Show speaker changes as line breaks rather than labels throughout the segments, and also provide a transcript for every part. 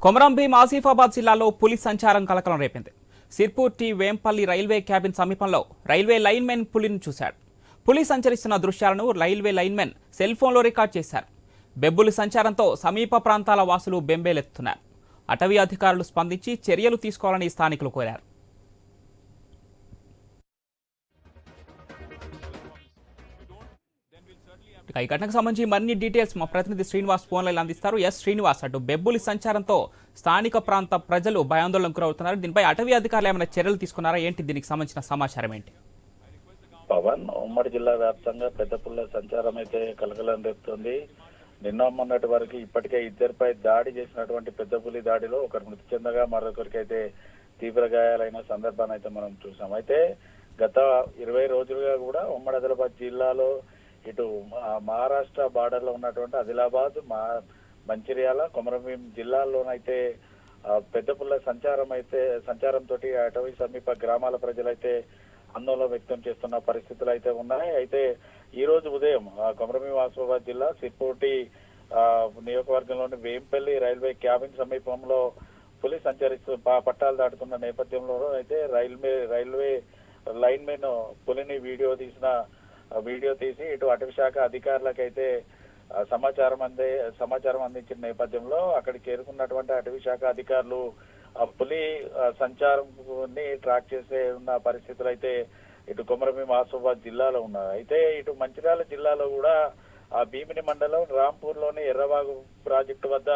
కొమరంభీం ఆసిఫాబాద్ జిల్లాలో పులి సంచారం కలకలం రేపింది. Sirpur T Vempalli railway cabin సమీపంలో రైల్వే లైన్మెన్ పులిని చూశాడు. పులి సంచరిస్తున్న దృశ్యాలను రైల్వే లైన్మెన్ సెల్ ఫోన్లో రికార్డ్ చేశారు. బెబ్బులి సంచారంతో సమీప ప్రాంతాల వాసులు బెంబేలెత్తుతున్నారు. అటవీ అధికారులు స్పందించి చర్యలు తీసుకోవాలని స్థానికులు కోరారు. ఈ ఘటనకు సంబంధించి మరిన్ని డీటెయిల్స్ మా ప్రతినిధి శ్రీనివాస్ ఫోన్ లైన్ అందిస్తారు. ఎస్ శ్రీనివాస్, అటు బెబ్బులి సంచారంతో స్థానిక ప్రాంత ప్రజలు భయాందోళనకు గురవుతున్నారు. దీనిపై అటవీ అధికారులు ఏమైనా చర్యలు తీసుకున్నారా? ఏంటి దీనికి సంబంధించిన సమాచారం ఏంటి?
పవన్, ఉమ్మడి జిల్లా వ్యాప్తంగా పెద్ద పుల్ల సంచారం అయితే కలకలం రేపుతోంది. నిన్న మొన్నటి వరకు ఇప్పటికే ఇద్దరిపై దాడి చేసినటువంటి పెద్ద పులి దాడిలో ఒకరు మృతి చెందగా మరొకరికి అయితే తీవ్ర గాయాలైన సందర్భాన్ని అయితే మనం చూసాం. అయితే గత 20 రోజులుగా కూడా ఉమ్మడి ఆదిలాబాద్ జిల్లాలో ఇటు మహారాష్ట్ర బార్డర్ లో ఉన్నటువంటి ఆదిలాబాద్, మంచిర్యాల, కొమరంభీం జిల్లాల్లోనైతే పెద్ద పుల్ల సంచారంతో అటవీ సమీప గ్రామాల ప్రజలైతే ఆందోళన వ్యక్తం చేస్తున్న పరిస్థితులు అయితే ఉన్నాయి. అయితే ఈ రోజు ఉదయం కొమరంభీం ఆసిఫాబాద్ జిల్లా సిర్పూర్ నియోజకవర్గంలోని వేంపల్లి రైల్వే క్యాబిన్ సమీపంలో పులి సంచరిస్తూ పట్టాలు దాటుతున్న నేపథ్యంలో అయితే రైల్వే లైన్మెన్ పులిని వీడియో తీసి ఇటు అటవీ శాఖ అధికారులకైతే సమాచారం అందించిన నేపథ్యంలో అక్కడికి చేరుకున్నటువంటి అటవీ శాఖ అధికారులు పులి సంచారాన్ని ట్రాక్ చేసే ఉన్న పరిస్థితులు అయితే ఇటు కొమరంభీం ఆసిఫాబాద్ జిల్లాలో ఉన్నాయి. అయితే ఇటు మంచిర్యాల జిల్లాలో కూడా భీమిని మండలం రాంపూర్ లోని ఎర్రవాగు ప్రాజెక్టు వద్ద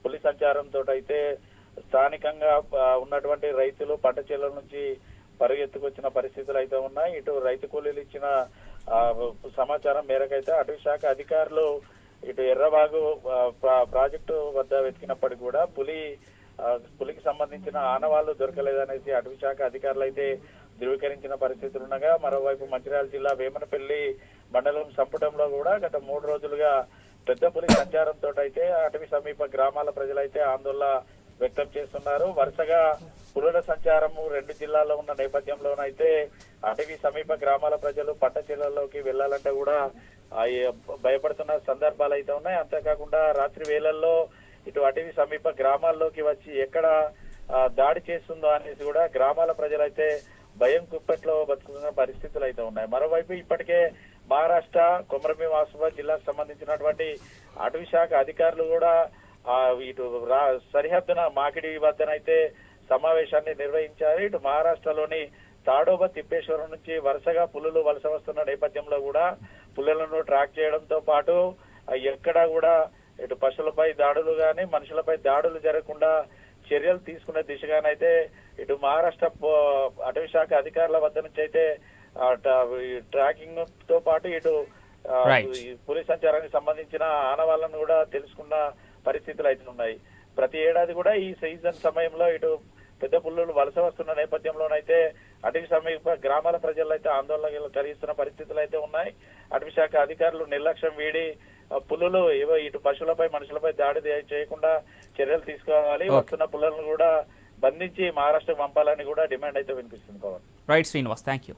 పులి సంచారంతో అయితే స్థానికంగా ఉన్నటువంటి రైతులు పంట చేల నుంచి పరిగెత్తుకొచ్చిన పరిస్థితులు అయితే ఉన్నాయి. ఇటు రైతు కూలీలు ఇచ్చిన సమాచారం మేరకైతే అటవీ శాఖ అధికారులు ఇటు ఎర్రవాగు ప్రాజెక్టు వద్ద వెతికినప్పటికీ కూడా పులికి సంబంధించిన ఆనవాళ్లు దొరకలేదనేసి అటవీ శాఖ అధికారులు అయితే ధృవీకరించిన పరిస్థితులు ఉండగా, మరోవైపు మంచిర్యాల జిల్లా వేమనపల్లి మండలం సంపుటంలో కూడా గత 3 రోజులుగా పెద్ద పులి సంచారంతో అయితే అటవీ సమీప గ్రామాల ప్రజలైతే ఆందోళన వ్యక్తం చేస్తున్నారు. వరుసగా పులుల సంచారము 2 జిల్లాల్లో ఉన్న నేపథ్యంలోనైతే అటవీ సమీప గ్రామాల ప్రజలు పంట చేలల్లోకి వెళ్లాలంటే కూడా భయపడుతున్న సందర్భాలు అయితే ఉన్నాయి. అంతేకాకుండా రాత్రి వేళల్లో ఇటు అటవీ సమీప గ్రామాల్లోకి వచ్చి ఎక్కడ దాడి చేస్తుందో అనేసి కూడా గ్రామాల ప్రజలైతే భయం కుప్పట్లో బతుకుతున్న పరిస్థితులు అయితే ఉన్నాయి. మరోవైపు ఇప్పటికే మహారాష్ట్ర కొమరంభీం ఆసిఫాబాద్ జిల్లాకు సంబంధించినటువంటి అటవీ శాఖ అధికారులు కూడా ఇటు సరిహద్దున మాకిడి వద్దనైతే సమావేశాన్ని నిర్వహించారు. ఇటు మహారాష్ట్రలోని తాడోబా తిప్పేశ్వరం నుంచి వరుసగా పులులు వలస వస్తున్న నేపథ్యంలో కూడా పులులను ట్రాక్ చేయడంతో పాటు ఎక్కడా కూడా ఇటు పశువులపై దాడులు గాని మనుషులపై దాడులు జరగకుండా చర్యలు తీసుకునే దిశగానైతే ఇటు మహారాష్ట్ర అటవీ శాఖ అధికారుల వద్ద నుంచి అయితే ట్రాకింగ్ తో పాటు ఇటు పులి సంచారానికి సంబంధించిన ఆనవాళ్లను కూడా తెలుసుకున్న పరిస్థితులు అయితే ఉన్నాయి. ప్రతి ఏడాది కూడా ఈ సీజన్ సమయంలో ఇటు పెద్ద పులులు వలస వస్తున్న నేపథ్యంలోనైతే అటవీ సమీప గ్రామాల ప్రజలు అయితే ఆందోళన కలిగిస్తున్న పరిస్థితులు అయితే ఉన్నాయి. అటవీ శాఖ అధికారులు నిర్లక్ష్యం వీడి పులులు ఇటు పశువులపై మనుషులపై దాడి చేయకుండా చర్యలు తీసుకోవాలి. వస్తున్న పులులను కూడా బంధించి మహారాష్ట్రకు పంపాలని కూడా డిమాండ్ అయితే వినిపిస్తుంది.
Right Srinivas, thank you.